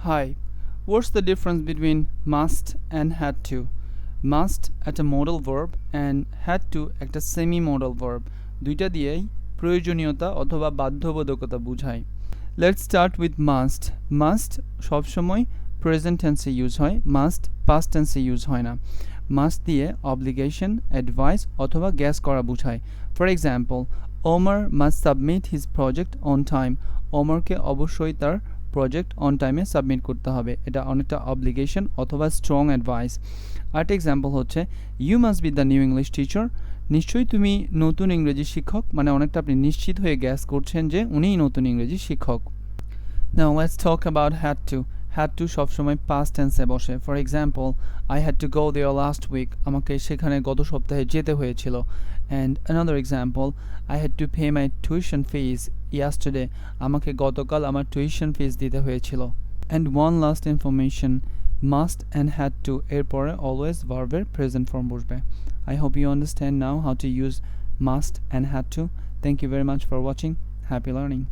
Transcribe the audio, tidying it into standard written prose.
Hi, what's the difference between must and had to? Must একটা modal verb and had to একটা semi modal verb. দুইটা দিয়েই প্রয়োজনীয়তা অথবা বাধ্যবাধকতা বোঝায়। Let's start with must. Must সবসময় present tense এ ইউজ হয়, must past tense এ ইউজ হয় না। Must দিয়ে obligation, advice অথবা guess করা বোঝায়। For example, Omar must submit his project on time. ওমরকে অবশ্যই তার প্রজেক্ট অন টাইমে সাবমিট করতে হবে, এটা অনেকটা অব্লিগেশন অথবা স্ট্রং অ্যাডভাইস। আরেকটা এক্সাম্পল হচ্ছে you must be the new English teacher, নিশ্চয়ই তুমি নতুন ইংরেজি শিক্ষক, মানে অনেকটা আপনি নিশ্চিত হয়ে গ্যাস করছেন যে উনিই নতুন ইংরেজি শিক্ষক। Now let's talk about had to. Had to সবসময় past tense এ বসে। For example, I had to go there last week. আমাকে সেখানে গত সপ্তাহে যেতে হয়েছিল। And another example, I had to pay my tuition fees yesterday. আমাকে গতকাল আমার tuition fees দিতে হয়েছিল। And one last information, must and had to এরপরে always verb-এর present form বসবে। I hope you understand now how to use must and had to. Thank you very much for watching. Happy learning.